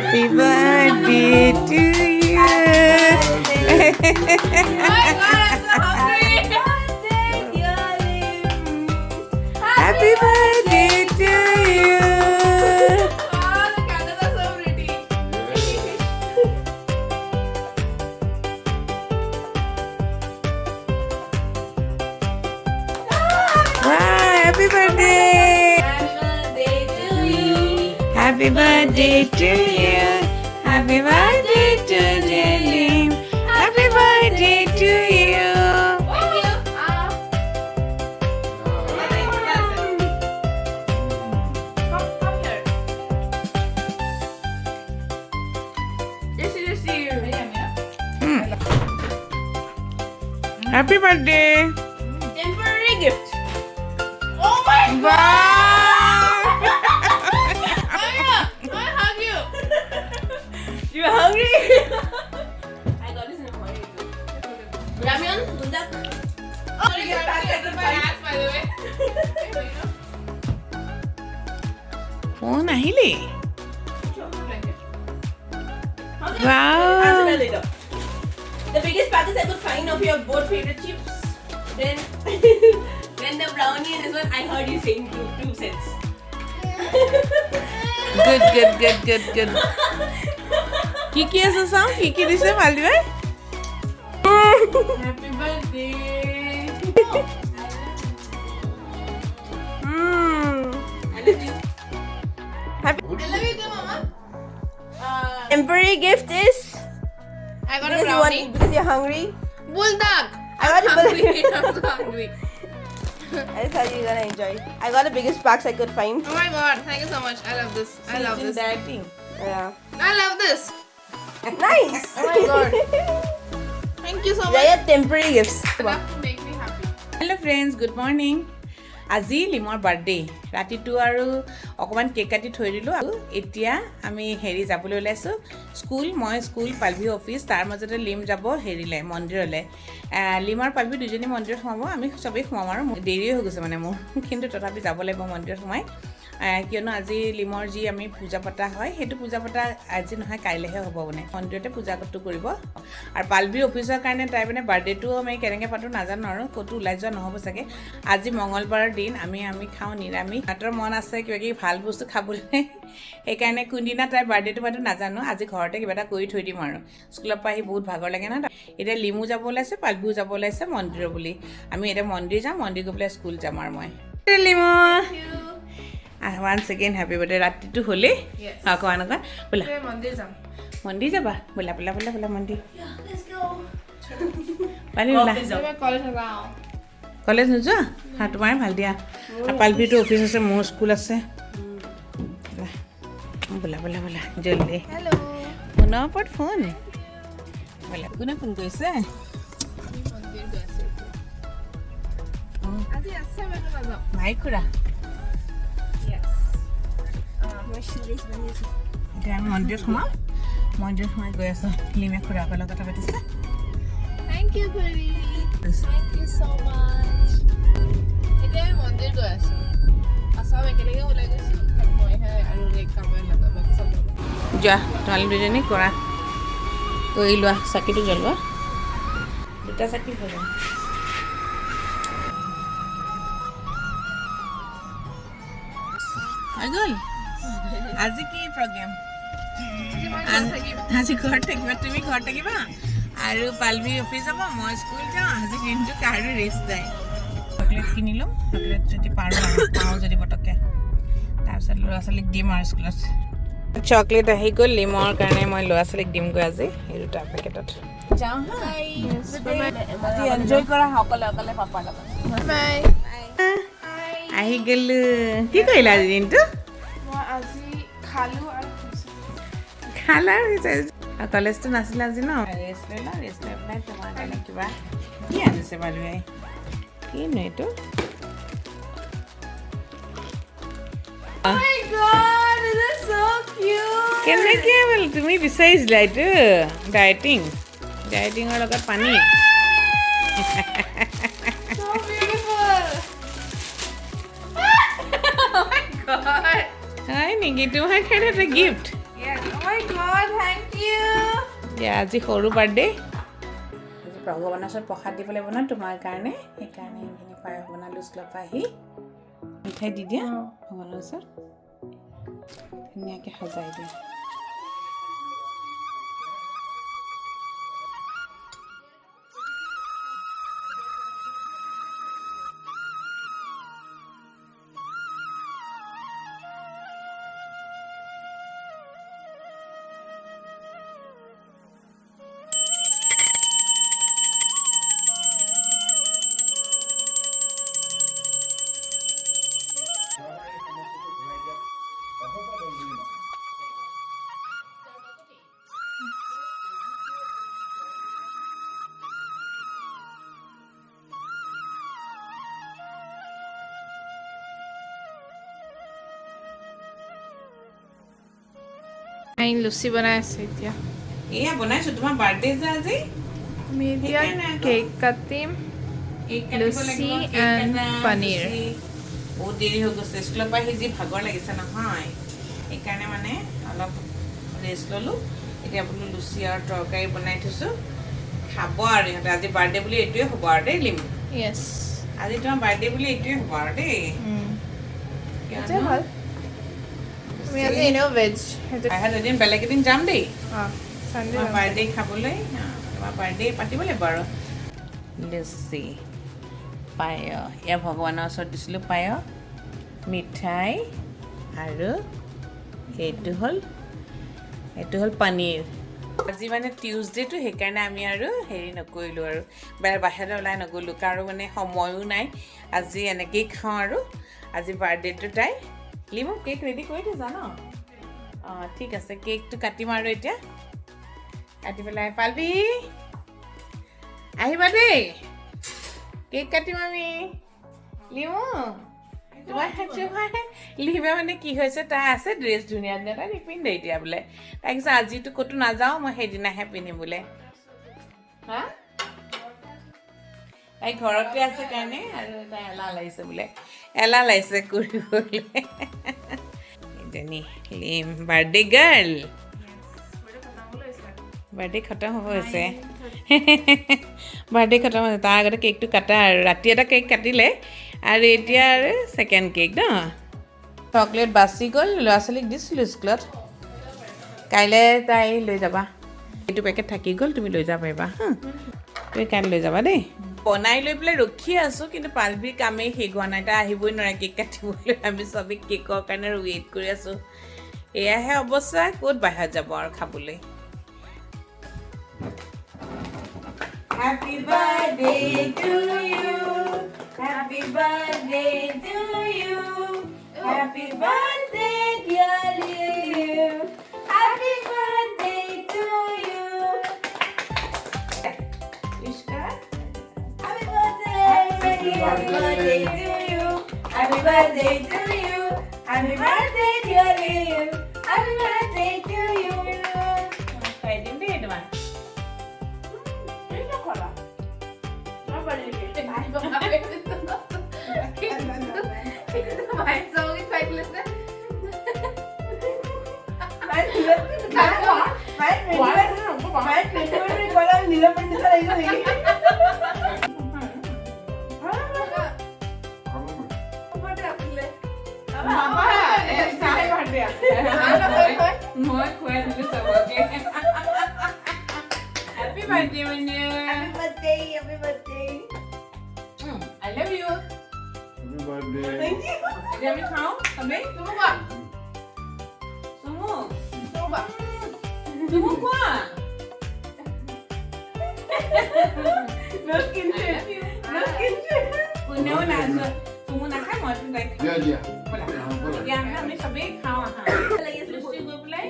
Happy birthday to you. Happy birthday to you. Happy birthday! Happy birthday to you! Happy birthday to Lim! Happy birthday to you! Happy birthday! Temporary gift. Oh my Wow! I hug you. You hungry? I got this in the morning too. Ramyeon, bundak. Oh, you got back at my ass, by the way. Phone ahili. Wow! The biggest package I could find of your both favorite chips. Then the brownie and this one, I heard you saying 2 cents. Good. Kiki is a song. Kiki this is Maldive. Happy birthday. I love you. Happy. I love you too, Mama. Temporary gift is I got a because brownie. because you're hungry. Bulldog. I got a hungry. I'm so hungry. I just thought you were gonna enjoy. I got the biggest packs I could find. Oh my god, thank you so much. I love this. I love this. Dieting. Yeah. I love this. Nice. Oh my god. Thank you so much. They are temporary gifts. Enough to make me happy. Hello friends, good morning. আজি লিমৰ birthday ৰাতিটো আৰু অকমান cake কাটি থৈ দিলো আৰু এতিয়া আমি হেৰি যাবলৈ ওলাইছো স্কুল পালভি অফিচ তাৰ মাজতে লিম যাব হেৰিলে মন্দিৰলে লিমৰ পালভি দুজনী মন্দিৰত সোমাব আমি সবেই সোমাম আৰু দেৰি হৈ গৈছে মানে মোৰ কিন্তু তথাপি যাব লাগিব মন্দিৰত সোমাই কিয়নো আজি লিমৰ যি আমি পূজা পতা হয় হেতু পূজা পতা আজি নহয় কাইলেহে হ'ব মানে মন্দিৰতে পূজা কৰিব আৰু পালভি অফিচৰ কাৰণে তাই মানে বাৰ্থডেটো আমি কেনেকৈ পাতো নাজানো আৰু ক'তো ওলাই যোৱা নহ'ব চাগে আজি মঙ্গলবাৰৰ দিন আমি খাওঁ নিৰামিষ হাতৰ মন আছে কিবা কি ভাল বস্তু খাবলৈ সেইকাৰণে কোনদিনা তাই বাৰ্থডেটো পাতো নাজানো আজি ঘৰতে কিবা এটা কৰি থৈ দিম আৰু স্কুলৰ পৰা আহি বহুত ভাগৰ লাগে না এতিয়া লিমু যাব ওলাইছে পালভিও যাব ওলাইছে মন্দিৰ বুলি আমি এতিয়া মন্দিৰ যাম মন্দিৰ গৈ পেলাই স্কুল যাম আৰু মই লিমু once again happy birthday ৰাতিটো হলে অকমান বলা মন্দিৰ যাবা বলা মন্দিৰ পালি বলা কলেজ নোযোৱা তোমাৰ ভাল দিয়া পালভিটো অফিচ আছে মোৰ স্কুল আছে বলা জলদি হেল্ল' ফোনৰ ওপৰত ফোন বলা কোনে ফোন কৰিছে ভাই খুৰা এতিয়া আমি মন্দিৰত সোমাই গৈ আছোঁ লিমে খুৰাকৰ লগত কথা পাতিছে Thank you, baby. Thank you so much. এতিয়া আমি মন্দিৰ গৈ আছো আসাম একেলগে ওলাই গৈছো মই আৰু এক কামে লগাব সব যোৱা তোমালোক দুজনী কৰা কৰি লোৱা চাকিটো জ্বলোৱা দুটা চাকি হৈ যাব হৈ গ'ল আজি কি প্ৰগ্ৰেম আজি ঘৰত থাকিবা তুমি ঘৰত থাকিবা আৰু পালভি অফিচ যাব মই স্কুল যাওঁ আজি দিনটো কাৰো ৰেষ্ট নাই চকলেট কিনি ল'ম চকলেট যদি পাওঁ যদি পটককৈ তাৰপিছত ল'ৰা ছোৱালীক দিম আৰু স্কুলত চকলেট আহি গ'ল লিমৰ কাৰণে মই ল'ৰা ছোৱালীক দিমগৈ আজি এই দুটা পেকেটত যাওঁ এনজয় কৰা অকলে পাপাৰ লগত আহি গ'লো কি কৰিলা আজি দিনটো মই আজি খালো আৰু খালা কলেজটো নাছিলে আজি ন ৰেষ্ট লৈ পেলাই তোমাৰ কাৰণে কিবা কি আনিছে বাৰু কিনো এইটো কেনেকৈ বোলে তুমি বিচাৰিছিলা এইটো ডায়েটিঙৰ লগত পানী হয় নেকি তোমাৰ কাৰণে এটা gift my god, thank you. আজি সৰু বাৰ্থডে আজি ভগৱানৰ ওচৰত প্ৰসাদ দিবলৈ বনাওঁ তোমাৰ কাৰণে সেইকাৰণে এইখিনি পায়স বনালোঁ স্কুলৰ পৰা আহি মিঠাই দি দিয়া ভগৱানৰ ওচৰত ধুনীয়াকৈ সজাই দিয়া লুচি বনাই আছে এতিয়া এয়া বনাইছোঁ তোমাৰ বাৰ্থডে যে আজি আমি এতিয়া কেক কাটিম লুচি এণ্ড পনীৰ বহুত দেৰি হৈ গৈছে স্কুলৰ পৰা আহি যি ভাগৰ লাগিছে নহয় সেইকাৰণে মানে অলপ ৰেষ্ট ল'লোঁ এতিয়া বোলো লুচি আৰু তৰকাৰী বনাই থৈছোঁ খাব আৰু ইহঁতে আজি বাৰ্থডে বুলি এইটোৱে হ'ব আৰু দেই লিম য়েছ আজি তোমাৰ বাৰ্থডে বুলি এইটোৱে হ'ব আৰু দেই এইটোৱে ভাল আমি আজি এনেও ভেজ এদিন বেলেগ এদিন যাম দেই চানডে তোমাৰ বাৰ্থডে খাবলৈ তোমাৰ বাৰ্থডে পাতিব লাগিব আৰু লুচি পায়স এয়া ভগৱানৰ ওচৰত দিছিলোঁ পায়স মিঠাই আৰু এইটো হ'ল পনীৰ আজি মানে টিউজডেটো সেইকাৰণে আমি আৰু হেৰি নকৰিলোঁ আৰু বাহিৰলৈ ওলাই নগ'লোঁ কাৰো মানে সময়ো নাই আজি এনেকৈয়ে খাওঁ আৰু আজি বাৰ্থডেটো তাই লিমু কেক ৰেডি কৰি দিছা ন অঁ ঠিক আছে কেকটো কাটিম আৰু এতিয়া কাটি পেলাই পালবি আহিবা দেই কেক কাটিম আমি লিমু তোমাৰ লিমে মানে কি হৈছে তাই আছে ড্ৰেছ ধুনীয়া ধুনীয়া তাই নিপিন্ধে এতিয়া বোলে তাই কৈছে আজিতো ক'তো নাযাওঁ মই সেইদিনাহে পিন্ধিম বোলে হা তাই ঘৰতে আছে কাৰণে আৰু তাই এলাহ লাগিছে বোলে এলাহ লাগিছে কৰিবলৈ এজনী লিম বাৰ্থডে গাৰ্ল বাৰ্থডে খতম হ'ব হৈছে বাৰ্থডে খতম হৈছে তাৰ আগতে কেকটো কাটা আৰু ৰাতি এটা কেক কাটিলে আৰু এতিয়া আৰু ছেকেণ্ড কেক ন চকলেট বাচি গ'ল ল'ৰা ছোৱালীক দিছিলোঁ স্কুলত কাইলৈ তাই লৈ যাবা এইটো পেকেট থাকি গ'ল তুমি লৈ যাব পাৰিবা হা তুমি কাইলৈ লৈ যাবা দেই বনাই লৈ পেলাই ৰখিয়ে আছোঁ কিন্তু পালবিৰ কামেই শেষ হোৱা নাই তাই আহিবই নোৱাৰে কেক কাটিবলৈ আমি চবেই কেকৰ কাৰণে ৱেইট কৰি আছোঁ এয়াহে অৱস্থা ক'ত বাহিৰত যাব আৰু খাবলৈ Happy birthday to you. Happy birthday to you. Happy birthday, dear Liu. Happy birthday to you. Ishka. Happy birthday. Happy birthday to you. Happy birthday to you. Happy birthday, dear Liu. Happy birthday to you. Kayak ding deh, teman. Happy birthday, Manu. Happy birthday, happy birthday. I love you. Happy birthday. Thank you. Let me count. Come in. Sumu ba? Sumu. Sumu ba? Sumu ba? No skinship. No skinship. Punya na so. Sumu na kai mo tin dai. Yeah. Bola. Yang kami sabi khao ha. Lucy go play.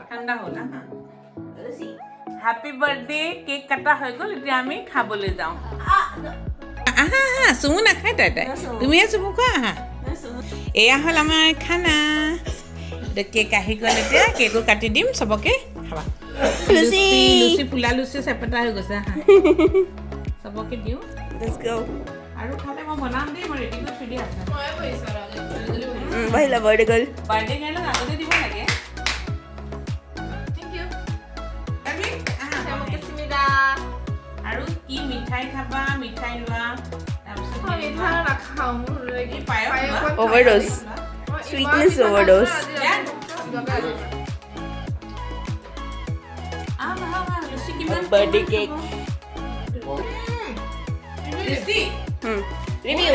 Thanda hola ha. Lucy. Happy birthday cake kata hoy gol etia ami khabole jao. Aha ha sumu na khai tai tai. Tumi sumu kha ha. Eya hol amar khana. The cake ahi gol etia cake ko kati dim soboke khaba. Lucy. Lucy pula Lucy sepeta hoy gosa ha. Soboke diu. Let's go. Aru khale mo banam dei mo ready ko thidi asa. Bahila birthday girl. Birthday girl agote dibo lage. মিঠাই খাবা মিঠাই লোৱা তাৰপিছত মিঠা নাখাওঁ এই পায়স Overdose. Sweetness overdose. লুচি কিমান Birthday cake. Tasty Review.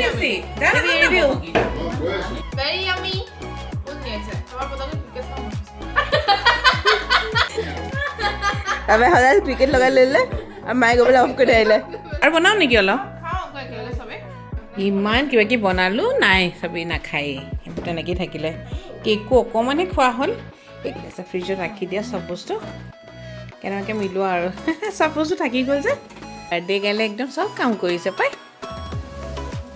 Review Very yummy. বহুত নিয়েছে আমাৰ পতকে পিকে খাও আমি সদায় ক্ৰিকেট লগাই লৈলে আৰু মায়ে গৈ পেলাই অফ কৰি আহিলে আৰু বনাও নেকি অলপ খাও একেলগে সবে ইমান কিবা কিবি বনালোঁ নাই চবেই নাখায়েই সেইবোৰ তেনেকেই থাকিলে কেকো অকণমানে খোৱা হ'ল এই ফ্ৰিজত ৰাখি দিয়া চব বস্তু কেনেকৈ মিলোৱা আৰু চব বস্তু থাকি গ'ল যে বাৰ্থডে গালে একদম চব কাম কৰিছে পাই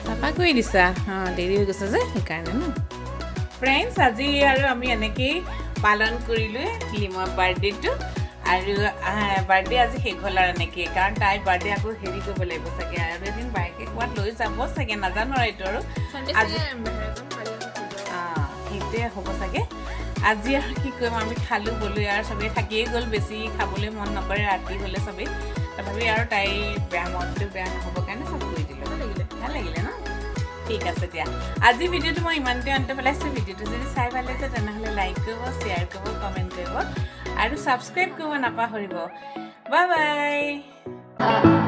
চাফা কৰি দিছা অঁ দেৰি হৈ গৈছে যে সেইকাৰণে ন ফ্ৰেণ্ডছ আজি আৰু আমি এনেকেই পালন কৰিলোঁ লিমৰ বাৰ্থডেটো আৰু বাৰ্থডে আজি শেষ হ'ল আৰু এনেকৈ কাৰণ তাইৰ বাৰ্থডে আকৌ হেৰি কৰিব লাগিব চাগে আৰু এদিন বাইকে ক'ৰবাত লৈ যাব চাগে নাজানো আৰু এইটো আৰু আজি সেইটোৱে হ'ব চাগে আজি আৰু কি কৰিম আমি খালোঁ বলোঁ আৰু চবেই থাকিয়ে গ'ল বেছি খাবলৈ মন নকৰে ৰাতি হ'লে চবেই তথাপি আৰু তাইৰ বেয়া মনটো বেয়া নহ'বৰ কাৰণে চব কৰি দিলোঁ ভাল লাগিলে ন ঠিক আছে দিয়া আজি ভিডিঅ'টো মই ইমানতে অন্ত পেলাইছোঁ ভিডিঅ'টো যদি চাই ভাল লাগিছে তেনেহ'লে লাইক কৰিব শ্বেয়াৰ কৰিব কমেণ্ট কৰিব আৰু ছাবস্ক্ৰাইব কৰিব নাপাহৰিব বাই বাই